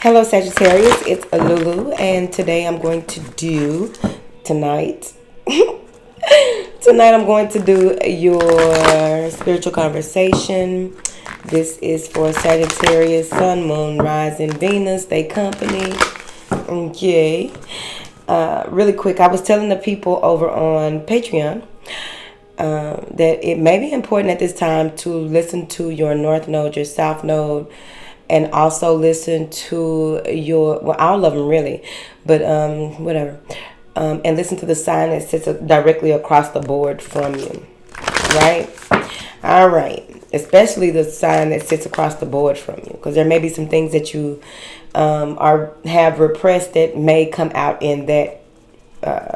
Hello Sagittarius, it's Lulu, and today I'm going to do, tonight, I'm going to do your spiritual conversation. This is for Sagittarius, Sun, Moon, Rising, Venus, they company. Okay. Really quick, I was telling the people over on Patreon that it may be important at this time to listen to your North Node, your South Node, and also listen to your, well, all of them really, but whatever. And listen to the sign that sits directly across the board from you, right? All right. Especially the sign that sits across the board from you, because there may be some things that you have repressed that may come out in that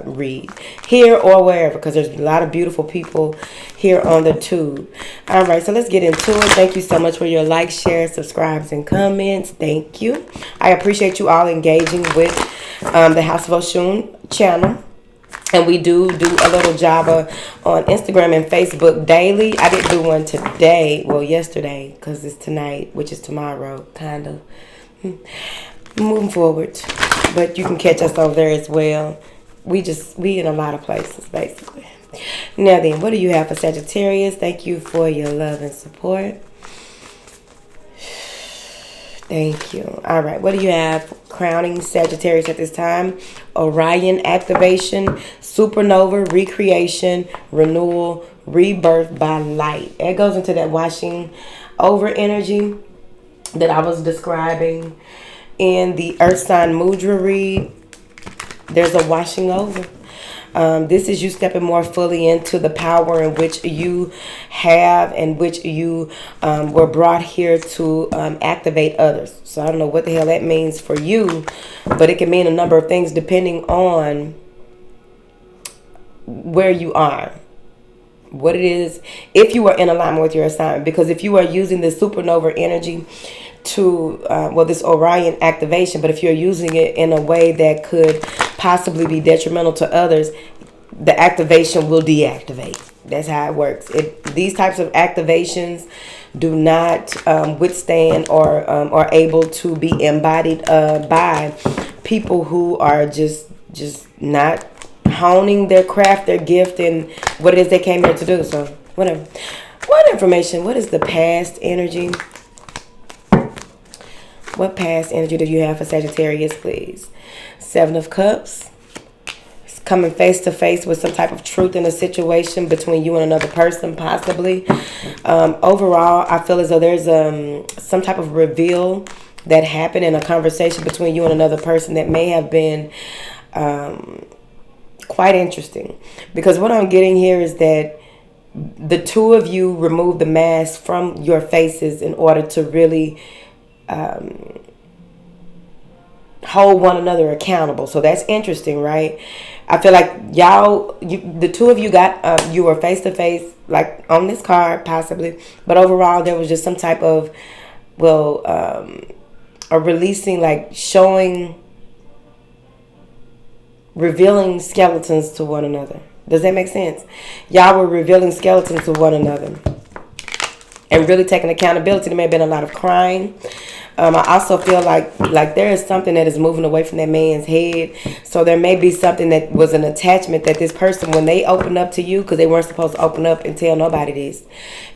read here or wherever, because there's a lot of beautiful people here on the tube. All right, so let's get into it. Thank you so much for your likes, shares, subscribes, and comments. Thank you. I appreciate you all engaging with the House of Oshun channel. And we do a little Java on Instagram and Facebook daily. I didn't do one today, well, yesterday, because it's tonight, which is tomorrow, kind of. Moving forward. But you can catch us over there as well. We in a lot of places, basically. Now then, what do you have for Sagittarius? Thank you for your love and support. Thank you. All right, what do you have crowning Sagittarius at this time? Orion activation, supernova, recreation, renewal, rebirth by light. It goes into that washing over energy that I was describing in the Earth sign mudra read. There's a washing over. This is you stepping more fully into the power in which you have and which you were brought here to activate others. So I don't know what the hell that means for you, but it can mean a number of things depending on where you are, what it is, if you are in alignment with your assignment. Because if you are using the supernova energy to, this Orion activation, but if you're using it in a way that could possibly be detrimental to others, the activation will deactivate. That's how it works. These types of activations do not withstand or are able to be embodied by people who are just not honing their craft, their gift, and what it is they came here to do. So whatever. What information? What is the past energy? What past energy do you have for Sagittarius, please? Seven of Cups. It's coming face to face with some type of truth in a situation between you and another person, possibly. Overall, I feel as though there's some type of reveal that happened in a conversation between you and another person that may have been quite interesting. Because what I'm getting here is that the two of you remove the mask from your faces in order to really hold one another accountable. So that's interesting, right? I feel like the two of you got, you were face to face, like on this card, possibly. But overall, there was just some type of, a releasing, like revealing skeletons to one another. Does that make sense? Y'all were revealing skeletons to one another and really taking accountability. There may have been a lot of crying. I also feel like there is something that is moving away from that man's head. So there may be something that was an attachment that this person, when they opened up to you, because they weren't supposed to open up and tell nobody this,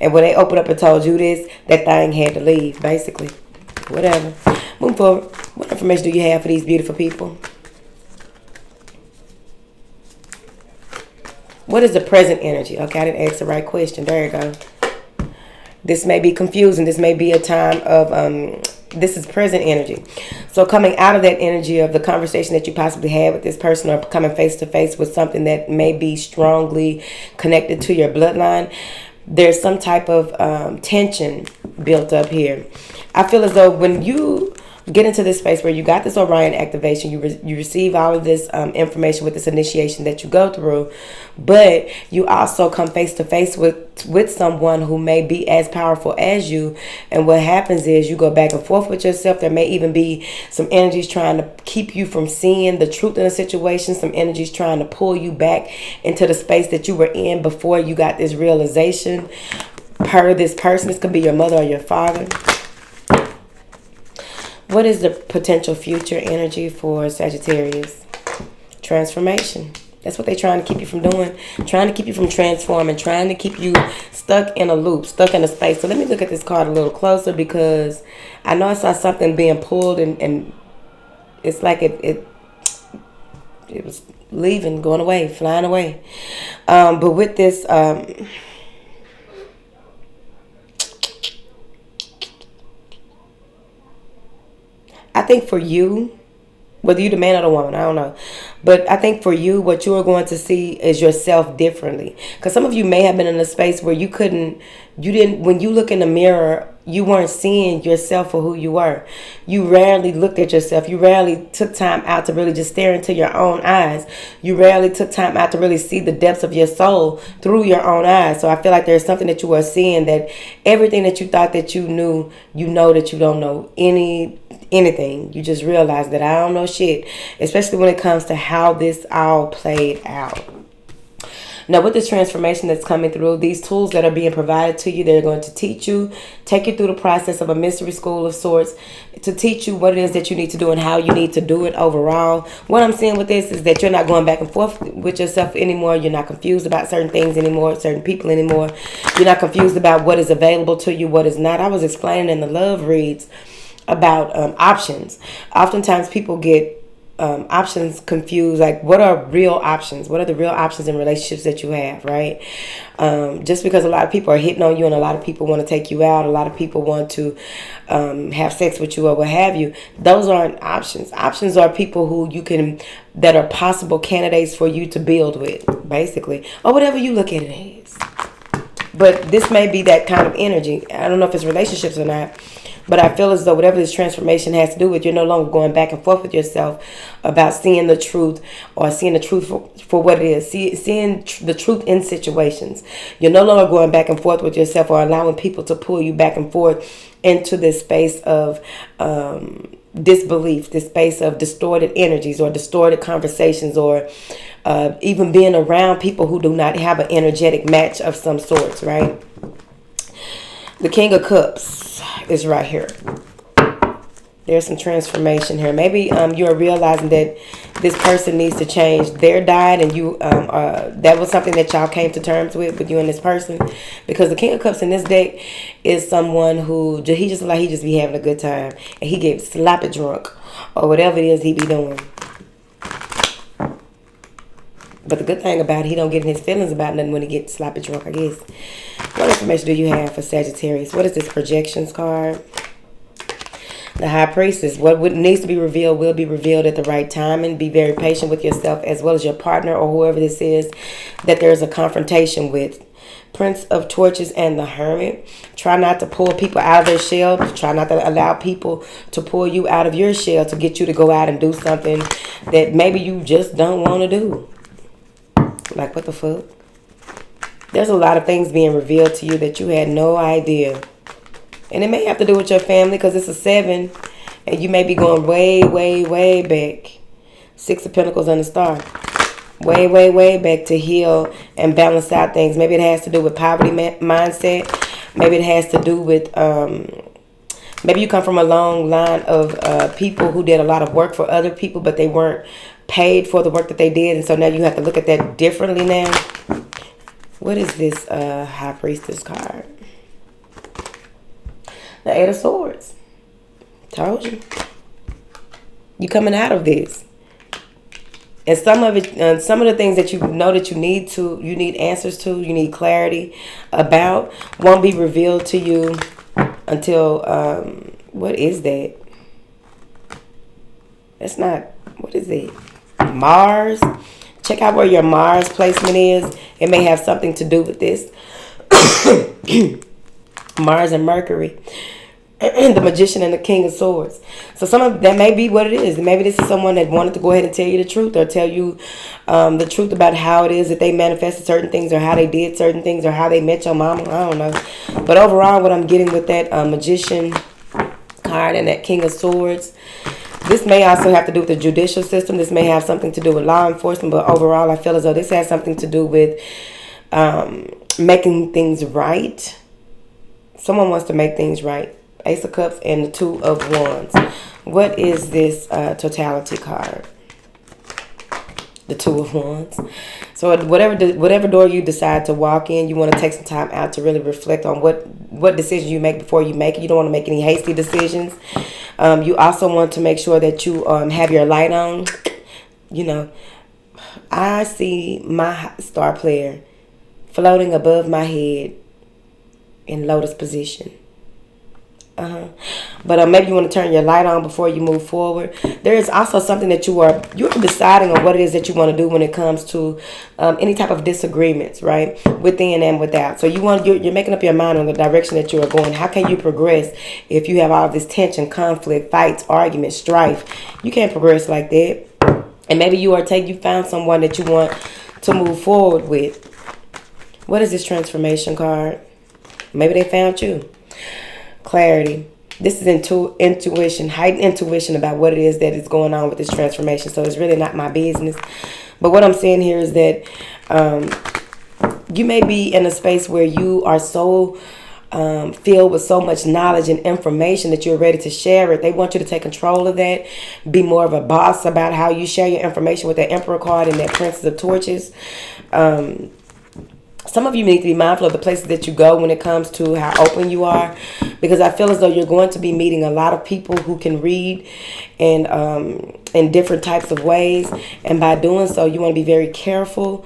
and when they opened up and told you this, that thing had to leave, basically. Whatever. Move forward. What information do you have for these beautiful people? What is the present energy? Okay, I didn't ask the right question. There you go. This may be confusing. This may be a time of, this is present energy. So coming out of that energy of the conversation that you possibly had with this person, or coming face to face with something that may be strongly connected to your bloodline, there's some type of tension built up here. I feel as though when you get into this space where you got this Orion activation, you receive all of this information with this initiation that you go through, but you also come face to face with someone who may be as powerful as you. And what happens is you go back and forth with yourself. There may even be some energies trying to keep you from seeing the truth in a situation, some energies trying to pull you back into the space that you were in before you got this realization per this person. This could be your mother or your father. What is the potential future energy for Sagittarius? Transformation. That's what they're trying to keep you from doing. Trying to keep you from transforming. Trying to keep you stuck in a loop, stuck in a space. So let me look at this card a little closer, because I know I saw something being pulled, and it's like it was leaving, going away, flying away. But with this, I think for you, whether you're the man or the woman, I don't know. But I think for you, what you are going to see is yourself differently. Because some of you may have been in a space where you didn't, when you look in the mirror, you weren't seeing yourself for who you were. You rarely looked at yourself. You rarely took time out to really just stare into your own eyes. You rarely took time out to really see the depths of your soul through your own eyes. So I feel like there's something that you are seeing, that everything that you thought that you knew, you know that you don't know anything. You just realize that I don't know shit, especially when it comes to how this all played out. Now, with this transformation that's coming through, these tools that are being provided to you, they're going to teach you, take you through the process of a mystery school of sorts, to teach you what it is that you need to do and how you need to do it overall. What I'm seeing with this is that you're not going back and forth with yourself anymore. You're not confused about certain things anymore, certain people anymore. You're not confused about what is available to you, what is not. I was explaining in the love reads about options. Oftentimes people get options confused. Like, what are real options? What are the real options in relationships that you have, right? Just because a lot of people are hitting on you and a lot of people want to take you out, a lot of people want to have sex with you or what have you, those aren't options. Options are people who you can, that are possible candidates for you to build with, basically, or whatever you look at it as. But this may be that kind of energy. I don't know if it's relationships or not, but I feel as though whatever this transformation has to do with, you're no longer going back and forth with yourself about seeing the truth, or seeing the truth for what it is, seeing the truth in situations. You're no longer going back and forth with yourself, or allowing people to pull you back and forth into this space of disbelief, this space of distorted energies or distorted conversations, or even being around people who do not have an energetic match of some sorts, right? The King of Cups is right here. There's some transformation here. Maybe you are realizing that this person needs to change. Their diet, and you that was something that y'all came to terms with you and this person. Because the King of Cups in this deck is someone who he just be having a good time, and he gets sloppy drunk or whatever it is he be doing. But the good thing about it, he don't get in his feelings about nothing when he gets sloppy drunk, I guess. What information do you have for Sagittarius? What is this projections card? The High Priestess. What needs to be revealed will be revealed at the right time, and be very patient with yourself as well as your partner or whoever this is that there's a confrontation with. Prince of Torches and the Hermit. Try not to pull people out of their shell. Try not to allow people to pull you out of your shell to get you to go out and do something that maybe you just don't want to do. Like, what the fuck? There's a lot of things being revealed to you that you had no idea. And it may have to do with your family, because it's a 7. And you may be going way, way, way back. 6 of Pentacles and the Star. Way, way, way back to heal and balance out things. Maybe it has to do with poverty mindset. Maybe it has to do with... maybe you come from a long line of people who did a lot of work for other people, but they weren't paid for the work that they did, and so now you have to look at that differently now. What is this High Priestess card? The 8 of Swords. Told you. You coming out of this, and some of it, some of the things that you know that you need answers to, you need clarity about, won't be revealed to you until what is that? That's not, what is it? Mars. Check out where your Mars placement is. It may have something to do with this. Mars and Mercury. The Magician and the King of Swords. So some of that may be what it is. Maybe this is someone that wanted to go ahead and tell you the truth, or tell you the truth about how it is that they manifested certain things, or how they did certain things, or how they met your mama. I don't know. But overall, what I'm getting with that Magician card and that King of Swords, this may also have to do with the judicial system. This may have something to do with law enforcement. But overall, I feel as though this has something to do with making things right. Someone wants to make things right. Ace of Cups and the 2 of Wands. What is this totality card? The Two of Wands. So whatever door you decide to walk in, you want to take some time out to really reflect on what decisions you make before you make it. You don't want to make any hasty decisions. You also want to make sure that you have your light on. You know, I see my star player floating above my head in lotus position. But maybe you want to turn your light on before you move forward. There is also something that you're deciding on what it is that you want to do when it comes to any type of disagreements, right? Within and without. So you're making up your mind on the direction that you are going. How can you progress if you have all this tension, conflict, fights, arguments, strife? You can't progress like that. And maybe you found someone that you want to move forward with. What is this transformation card? Maybe they found you. Clarity. This is intuition, heightened intuition about what it is that is going on with this transformation. So it's really not my business. But what I'm saying here is that you may be in a space where you are so filled with so much knowledge and information that you're ready to share it. They want you to take control of that. Be more of a boss about how you share your information with that Emperor card and that Princess of Torches. Some of you need to be mindful of the places that you go when it comes to how open you are, because I feel as though you're going to be meeting a lot of people who can read and in different types of ways. And by doing so, you want to be very careful.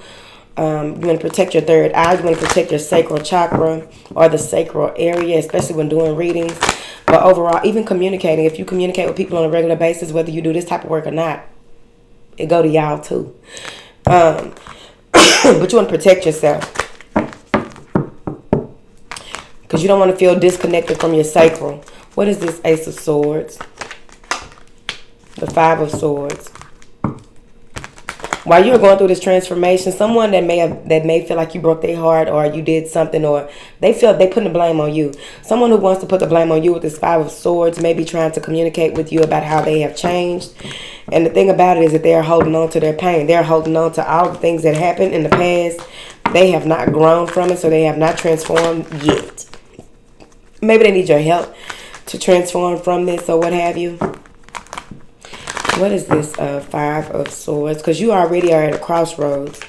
You want to protect your third eye. You want to protect your sacral chakra or the sacral area, especially when doing readings. But overall, even communicating, if you communicate with people on a regular basis, whether you do this type of work or not, it go to y'all too. But you want to protect yourself, because you don't want to feel disconnected from your sacral. What is this Ace of Swords? The Five of Swords. While you're going through this transformation, someone that may feel like you broke their heart, or you did something, or they putting the blame on you. Someone who wants to put the blame on you with this Five of Swords may be trying to communicate with you about how they have changed. And the thing about it is that they are holding on to their pain. They're holding on to all the things that happened in the past. They have not grown from it, so they have not transformed yet. Maybe they need your help to transform from this or what have you. What is this Five of Swords? Because you already are at a crossroads.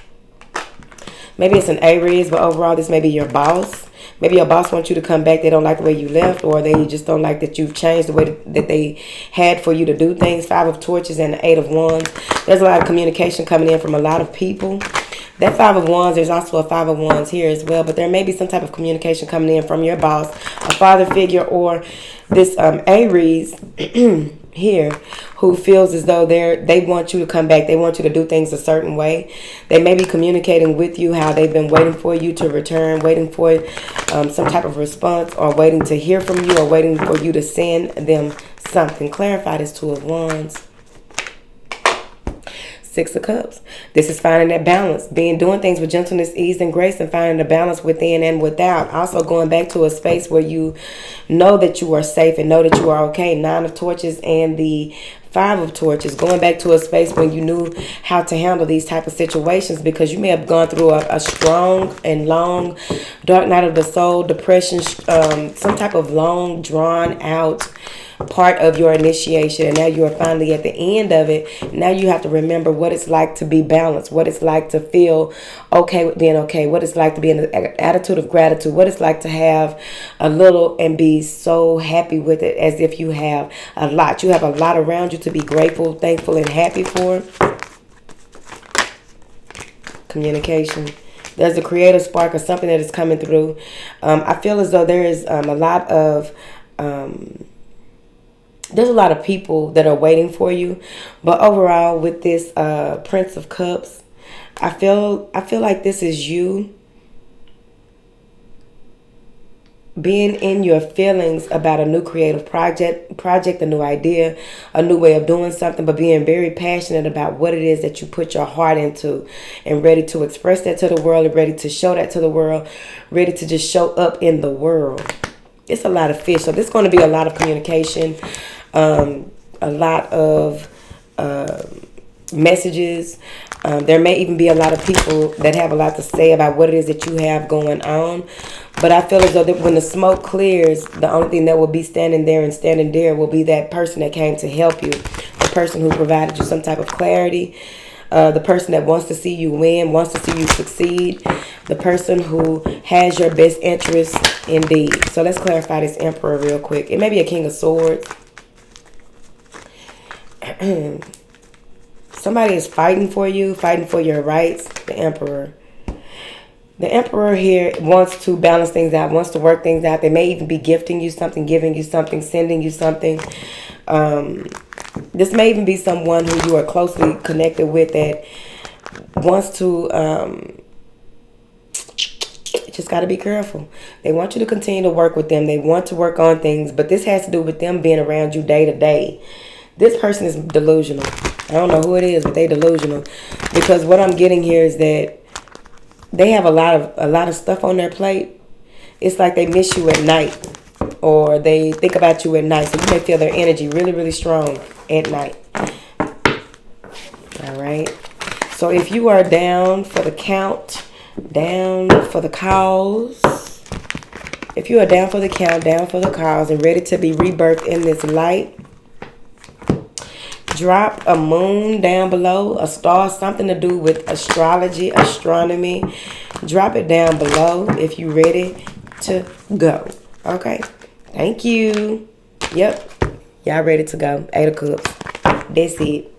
Maybe it's an Aries, but overall this may be your boss. Maybe your boss wants you to come back. They don't like the way you left, or they just don't like that you've changed the way that they had for you to do things. Five of Torches and the Eight of Wands. There's a lot of communication coming in from a lot of people. That Five of Wands, there's also a Five of Wands here as well. But there may be some type of communication coming in from your boss, a father figure, or this Aries here who feels as though they want you to come back. They want you to do things a certain way. They may be communicating with you how they've been waiting for you to return, waiting for some type of response, or waiting to hear from you, or waiting for you to send them something. Clarify this Two of Wands. Six of Cups. This is finding that balance, doing things with gentleness, ease, and grace, and finding the balance within and without. Also going back to a space where you know that you are safe and know that you are okay. Nine of Torches and the Five of Torches. Going back to a space when you knew how to handle these type of situations, because you may have gone through a strong and long dark night of the soul, depression, some type of long drawn out part of your initiation, and now you are finally at the end of it. Now you have to remember what it's like to be balanced, what it's like to feel okay with being okay, what it's like to be in an attitude of gratitude, what it's like to have a little and be so happy with it as if you have a lot. You have a lot around you to be grateful, thankful, and happy for. Communication. There's a creative spark or something that is coming through. I feel as though there is a lot of there's a lot of people that are waiting for you. But overall, with this Prince of Cups, I feel like this is you being in your feelings about a new creative project, a new idea, a new way of doing something, but being very passionate about what it is that you put your heart into, and ready to express that to the world, and ready to show that to the world, ready to just show up in the world. It's a lot of fish. So there's going to be a lot of communication, a lot of messages. There may even be a lot of people that have a lot to say about what it is that you have going on. But I feel as though that when the smoke clears, the only thing that will be standing there will be that person that came to help you. The person who provided you some type of clarity. The person that wants to see you win, wants to see you succeed. The person who has your best interest indeed. So let's clarify this Emperor real quick. It may be a King of Swords. Somebody is fighting for you, fighting for your rights. The Emperor. The Emperor here wants to balance things out, wants to work things out. They may even be gifting you something, giving you something, sending you something. This may even be someone who you are closely connected with that wants to, just got to be careful. They want you to continue to work with them. They want to work on things, but this has to do with them being around you day to day. This person is delusional. I don't know who it is, but they delusional. Because what I'm getting here is that they have a lot of stuff on their plate. It's like they miss you at night, or they think about you at night. So you may feel their energy really, really strong at night. All right. So if you are down for the count, down for the cause, if you are down for the count, down for the cause, and ready to be rebirthed in this light, drop a moon down below, a star, something to do with astrology, astronomy. Drop it down below if you're ready to go. Okay. Thank you. Yep. Y'all ready to go. 8 of Cups. That's it.